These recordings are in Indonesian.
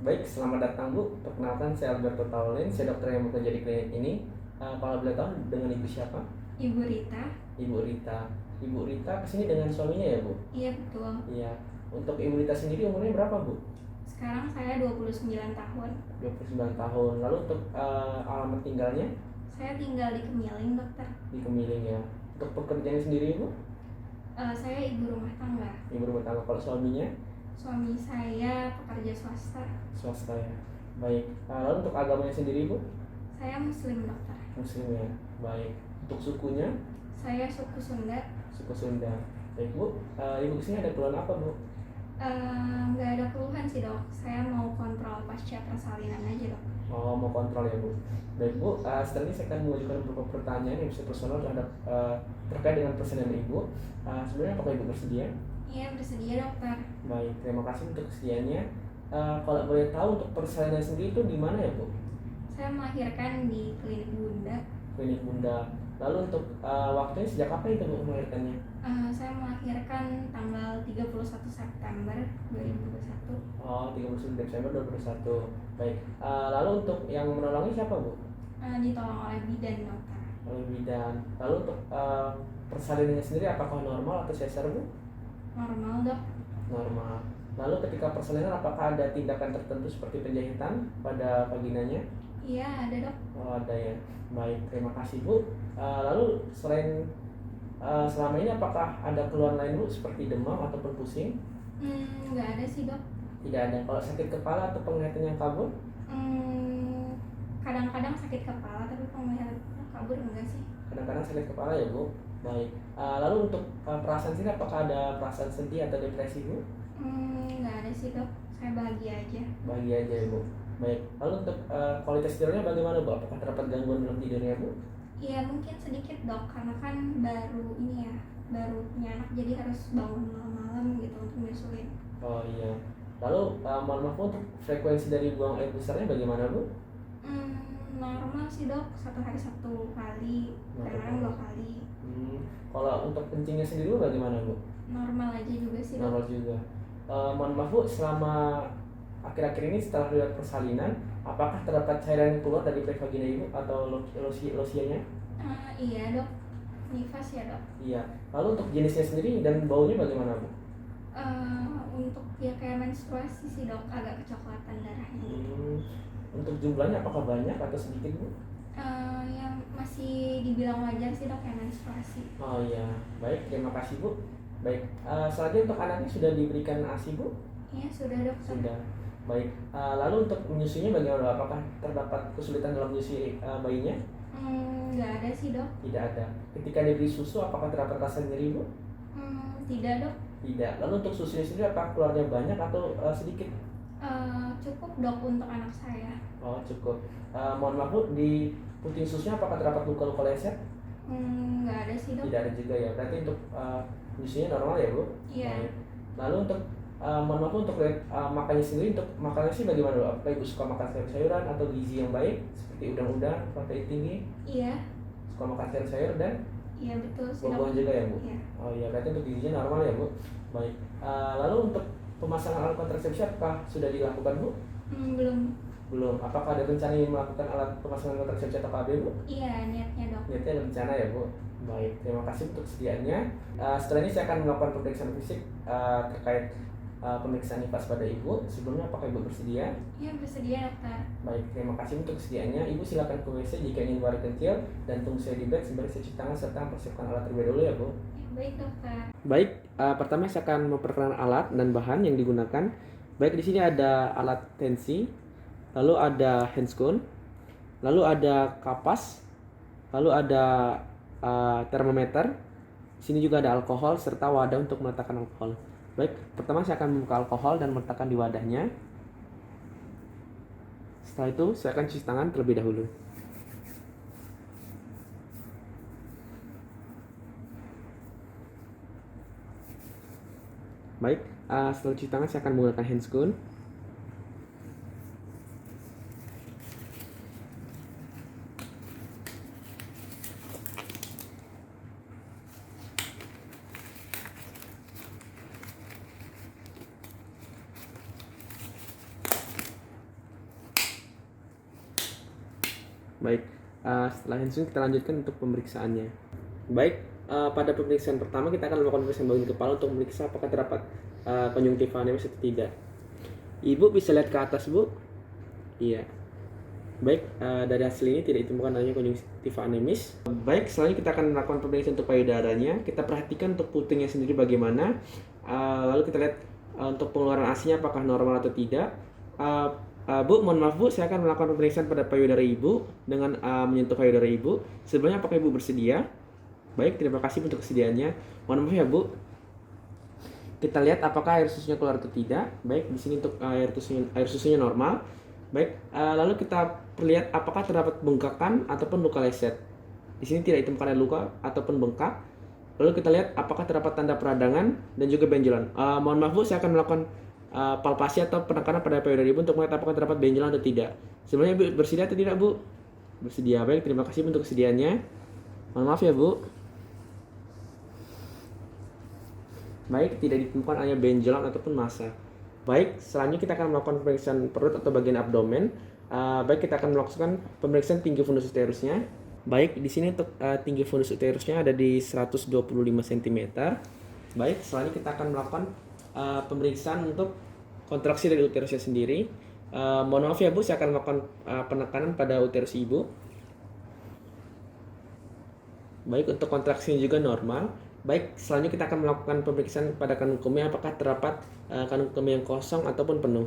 Baik, selamat datang Bu. Perkenalkan saya Alberto Taulin, saya dokter yang bekerja di klinik ini. Kalau boleh tahu dengan ibu siapa? Ibu Rita. Ibu Rita. Ibu Rita kesini dengan suaminya ya Bu? Iya betul. Iya. Untuk Ibu Rita sendiri umurnya berapa Bu? Sekarang saya 29 tahun. 29 tahun. Lalu untuk alamat tinggalnya? Saya tinggal di Kemiling, dokter. Di Kemiling ya. Untuk pekerjaannya sendiri Bu? Saya ibu rumah tangga. Ibu rumah tangga. Kalau suaminya? Suami saya pekerja swasta. Swasta ya. Baik. Lalu untuk agamanya sendiri Bu? Saya Muslim, dokter. Muslim ya. Baik. Untuk sukunya? Saya suku Sunda. Suku Sunda. Baik Bu. Ibu kesini ada keluhan apa Bu? Nggak ada keluhan sih dok. Saya mau kontrol pasca persalinan aja dok. Oh, mau kontrol ya Bu. Baik Bu, setelah ini saya akan mengajukan beberapa pertanyaan yang bisa personal terhadap terkait dengan persalinan Ibu. Sebenarnya apakah Ibu bersedia? Iya bersedia dokter. Baik, terima kasih untuk kesediaannya. Kalau boleh tahu untuk persalinan sendiri itu di mana ya Bu? Saya melahirkan di klinik Bunda. Klinik Bunda. Lalu untuk waktunya sejak kapan itu Bu melahirkannya? Saya melahirkan tanggal 31 September 2021. Oh, 31 Desember 2021. Baik. Lalu untuk yang menolongi siapa Bu? Ditolong oleh bidan dokter. Oleh bidan. Lalu untuk persalinannya sendiri apakah normal atau sesar Bu? Normal dok. Normal. Lalu ketika persalinan apakah ada tindakan tertentu seperti penjahitan pada vaginanya? Iya ada dok. Oh, ada ya. Baik, terima kasih Bu. Lalu selain selama ini apakah ada keluhan lain Bu seperti demam ataupun pusing? Nggak ada sih dok. Tidak ada. Kalau sakit kepala atau penglihatan yang kabur? Kadang-kadang sakit kepala tapi penglihatannya kabur enggak sih. Kadang-kadang sakit kepala ya Bu. Baik. Lalu untuk perasaan sini apakah ada perasaan sedih atau depresi Bu? Nggak ada sih dok. Saya bahagia aja. Bahagia aja ya Bu. Baik. Lalu untuk kualitas tidurnya bagaimana Bu? Apakah terdapat gangguan dalam tidurnya Bu? Iya mungkin sedikit dok karena kan baru ini ya, baru punya anak jadi harus bangun malam-malam gitu untuk nyusuin. Oh iya. Lalu mohon maaf untuk frekuensi dari buang air besarnya bagaimana Bu? Normal sih dok, satu hari 1 kali, kadang-kadang 2 kali. Kalau untuk kencingnya sendiri Bu bagaimana Bu? Normal aja juga sih dok. Normal juga. Mohon maaf Bu, selama akhir-akhir ini setelah riwayat persalinan, apakah terdapat cairan yang keluar dari vagina Ibu atau losianya? Iya dok, nifas ya dok. Iya. Lalu untuk jenisnya sendiri dan baunya bagaimana Bu? Untuk ya kayak menstruasi sih dok, agak kecoklatan darahnya gitu. Untuk jumlahnya apakah banyak atau sedikit Bu? Yang masih dibilang wajar sih dok yang menstruasi. Oh iya, baik, terima kasih Bu. Baik, selanjutnya untuk anaknya sudah diberikan ASI Bu? Iya sudah dok. Sudah. Baik, lalu untuk menyusuinya bagaimana? Apakah terdapat kesulitan dalam menyusui bayinya? Nggak ada sih dok. Tidak ada. Ketika diberi susu apakah terdapat rasa nyeri Bu? Tidak dok. Tidak. Lalu untuk susunya sendiri apakah keluarnya banyak atau sedikit? Cukup dok untuk anak saya. Oh cukup. Mohon maaf Bu, di puting susunya apakah terdapat luka-luka leset? Nggak ada sih dok. Tidak ada juga ya. Berarti untuk menyusunya normal ya Bu? Iya. Baik. Lalu untuk mohon maaf untuk makannya sendiri, untuk makannya sih bagaimana Bu? Apakah Ibu suka makan sayur-sayuran atau gizi yang baik seperti udang-udang, protein tinggi? Iya. Suka makan sayur-sayur dan Iya betul sih dok. buah-buahan juga ya Bu? Iya. Oh iya, berarti untuk gizinya normal ya Bu? Baik. Lalu untuk pemasangan alat kontrasepsi apakah sudah dilakukan Bu? Belum. Belum. Apakah ada rencana ingin melakukan alat pemasangan kontrasepsi atau KB Bu? Iya niatnya dok. Niatnya ada rencana ya Bu? Baik, terima kasih untuk kesediaannya. Setelah ini saya akan melakukan pemeriksaan fisik terkait pemeriksaan nifas pada Ibu. Sebelumnya apakah Ibu bersedia? Iya bersedia dokter. Baik, terima kasih untuk kesediaannya. Ibu silakan ke WC jika ingin buang air kecil dan tunggu saya di bed sembari saya cuci tangan serta mempersiapkan alat terlebih dahulu ya Bu. Ya, baik dokter. Baik, pertama saya akan memperkenalkan alat dan bahan yang digunakan. Baik, di sini ada alat tensi, lalu ada handscone, lalu ada kapas, lalu ada termometer. Di sini juga ada alkohol serta wadah untuk meletakkan alkohol. Baik, pertama saya akan membuka alkohol dan meletakkan di wadahnya. Setelah itu saya akan cuci tangan terlebih dahulu. Baik, setelah cuci tangan saya akan menggunakan handscone. Baik, setelah handscoon kita lanjutkan untuk pemeriksaannya. Baik, pada pemeriksaan pertama kita akan melakukan pemeriksaan bagian kepala untuk memeriksa apakah terdapat konjungtiva anemis atau tidak. Ibu bisa lihat ke atas, Bu. Iya. Baik, dari hasil ini tidak ditemukan adanya konjungtiva anemis. Baik, selanjutnya kita akan melakukan pemeriksaan untuk payudaranya. Kita perhatikan untuk putingnya sendiri bagaimana. Lalu kita lihat untuk pengeluaran ASI-nya apakah normal atau tidak. Bu, mohon maaf Bu, saya akan melakukan pemeriksaan pada payudara Ibu dengan menyentuh payudara Ibu. Sebenarnya apakah Ibu bersedia? Baik, terima kasih untuk kesediaannya. Mohon maaf ya Bu. Kita lihat apakah air susunya keluar atau tidak. Baik, di sini untuk air susunya normal. Baik, lalu kita lihat apakah terdapat bengkakan ataupun luka leset. Di sini tidak ditemukan ada luka ataupun bengkak. Lalu kita lihat apakah terdapat tanda peradangan dan juga benjolan. Mohon maaf Bu, saya akan melakukan palpasi atau penekanan pada payudara Ibu untuk melihat apakah terdapat benjolan atau tidak. Sebenarnya Ibu bersedia atau tidak, Bu? Bersedia. Baik, terima kasih untuk kesediaannya. Mohon maaf ya, Bu. Baik, tidak ditemukan adanya benjolan ataupun massa. Baik, selanjutnya kita akan melakukan pemeriksaan perut atau bagian abdomen. Baik, kita akan melakukan pemeriksaan tinggi fundus uterusnya. Baik, di sini untuk tinggi fundus uterusnya ada di 125 cm. Baik, selanjutnya kita akan melakukan pemeriksaan untuk kontraksi dari uterusnya sendiri. Mohon maaf ya Bu, saya akan melakukan penekanan pada uterus Ibu. Baik, untuk kontraksinya juga normal. Baik, selanjutnya kita akan melakukan pemeriksaan pada kandung kemih apakah terdapat kandung kemih yang kosong ataupun penuh.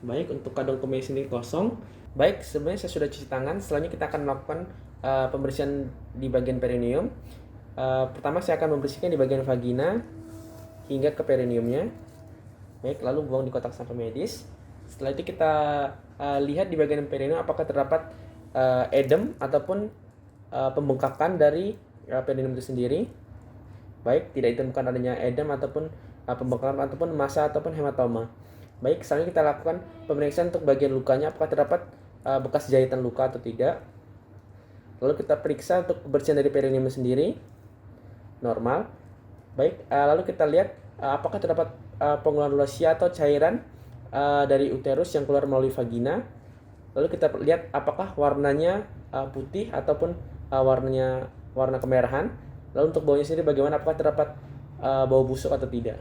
Baik, untuk kandung kemih sendiri kosong. Baik, sebenarnya saya sudah cuci tangan. Selanjutnya kita akan melakukan pembersihan di bagian perineum. Pertama saya akan membersihkan di bagian vagina hingga ke perineumnya. Baik, lalu buang di kotak sampah medis. Setelah itu kita lihat di bagian perineum apakah terdapat edem ataupun pembengkakan dari perineum itu sendiri. Baik, tidak ditemukan adanya edem ataupun pembengkakan ataupun massa ataupun hematoma. Baik, selanjutnya kita lakukan pemeriksaan untuk bagian lukanya apakah terdapat bekas jahitan luka atau tidak. Lalu kita periksa untuk kebersihan dari perineum sendiri normal. Baik, lalu kita lihat apakah terdapat pengulanulosia atau cairan dari uterus yang keluar melalui vagina. Lalu kita lihat apakah warnanya putih ataupun warna kemerahan. Lalu untuk baunya sendiri bagaimana, apakah terdapat bau busuk atau tidak.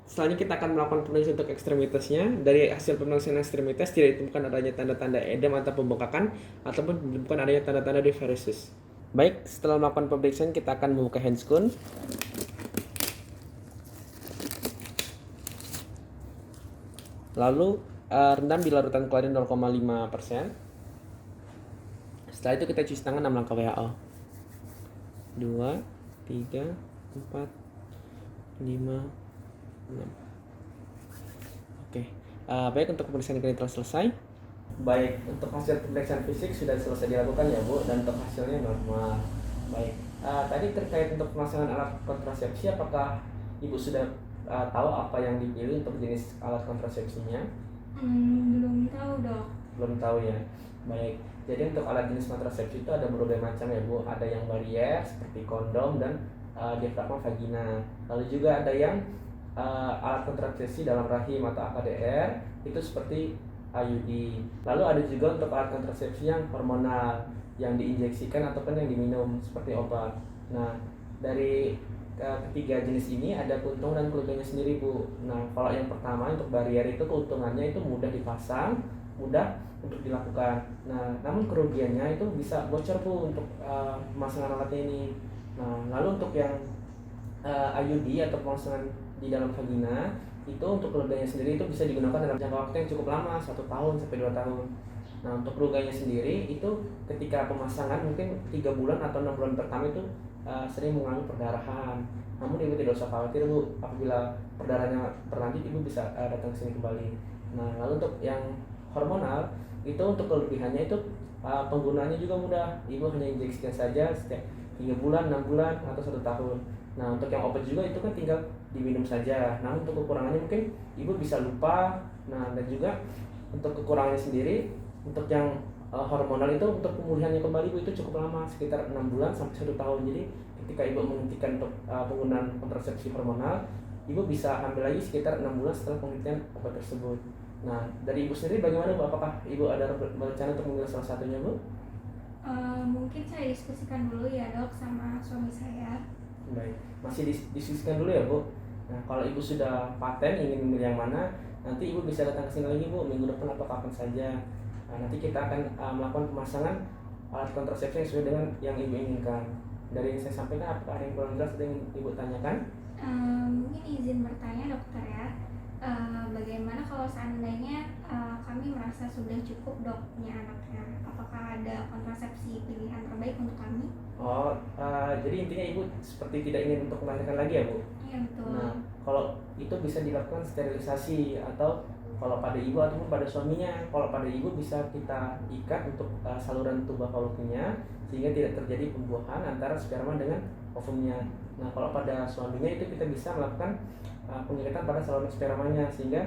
Selanjutnya kita akan melakukan pemeriksaan untuk ekstremitasnya. Dari hasil pemeriksaan ekstremitas tidak ditemukan adanya tanda-tanda edem atau pembengkakan ataupun ditemukan adanya tanda-tanda diuresis. Baik, setelah melakukan pemeriksaan kita akan membuka handscoon. Lalu rendam di larutan klorin 0,5%. Setelah itu kita cuci tangan 6 langkah WHO. 2, 3, 4, 5, 6. Oke. Baik, untuk pemeriksaan ini telah selesai. Baik, untuk hasil pemeriksaan fisik sudah selesai dilakukan ya Bu, dan untuk hasilnya normal. Baik. Tadi terkait untuk pemasangan alat kontrasepsi, apakah Ibu sudah tahu apa yang dipilih untuk jenis alat kontrasepsinya? Belum tahu Dok. Belum tahu ya. Baik. Jadi untuk alat jenis kontrasepsi itu ada berbagai macam ya Bu. Ada yang barier seperti kondom dan diafragma vagina. Lalu juga ada yang alat kontrasepsi dalam rahim atau AKDR itu seperti IUD. Lalu ada juga untuk alat kontrasepsi yang hormonal yang diinjeksikan ataupun yang diminum seperti obat. Nah, dari ketiga jenis ini ada keuntungan dan kerugiannya sendiri Bu. Nah, kalau yang pertama untuk barier itu keuntungannya itu mudah dipasang, mudah untuk dilakukan. Nah, namun kerugiannya itu bisa bocor Bu untuk pemasangan alatnya ini. Nah, lalu untuk yang IUD atau pemasangan di dalam vagina itu untuk kerugiannya sendiri itu bisa digunakan dalam jangka waktu yang cukup lama, 1 tahun sampai 2 tahun. Nah, untuk kerugiannya sendiri itu ketika pemasangan mungkin 3 bulan atau 6 bulan pertama itu sering mengalami perdarahan. Namun Ibu tidak usah khawatir Bu, apabila perdarahannya berlanjut Ibu bisa datang ke sini kembali. Nah, lalu untuk yang hormonal itu untuk kelebihannya itu penggunaannya juga mudah. Ibu hanya injeksikan saja setiap 3 bulan, 6 bulan atau 1 tahun. Nah, untuk yang obat juga itu kan tinggal diminum saja. Namun untuk kekurangannya mungkin Ibu bisa lupa. Nah, dan juga untuk kekurangannya sendiri, untuk yang hormonal itu untuk pemulihannya kembali Bu itu cukup lama, sekitar 6 bulan sampai 1 tahun. Jadi ketika Ibu menghentikan untuk penggunaan kontrasepsi hormonal, ibu bisa ambil lagi sekitar 6 bulan setelah penelitian obat tersebut. Nah, dari ibu sendiri bagaimana Bu? Apakah ibu ada rencana untuk memilih salah satunya Bu? Mungkin saya diskusikan dulu ya dok sama suami saya. Baik, masih diskusikan dulu ya Bu. Nah, kalau ibu sudah paten ingin memilih yang mana, nanti ibu bisa datang ke sini lagi Bu, minggu depan atau kapan saja. Nah, nanti kita akan melakukan pemasangan alat kontrasepsi yang sesuai dengan yang ibu inginkan. Dari yang saya sampaikan, apakah ada yang kurang jelas atau yang ibu tanyakan? Mungkin izin bertanya dokter ya. Bagaimana kalau seandainya kami merasa sudah cukup dok punya anaknya, apakah ada kontrasepsi pilihan terbaik untuk kami? Oh, jadi intinya ibu seperti tidak ingin untuk melahirkan lagi ya Bu? Iya betul. Nah, kalau itu bisa dilakukan sterilisasi atau kalau pada ibu ataupun pada suaminya. Kalau pada ibu bisa kita ikat untuk saluran tuba fallopiannya sehingga tidak terjadi pembuahan antara sperma dengan ovumnya. Nah, kalau pada suaminya itu kita bisa melakukan pengikatan pada saluran spermanya sehingga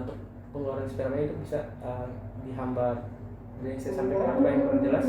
untuk pengeluaran spermanya itu bisa dihambat. Jadi yang saya sampaikan apa yang kurang jelas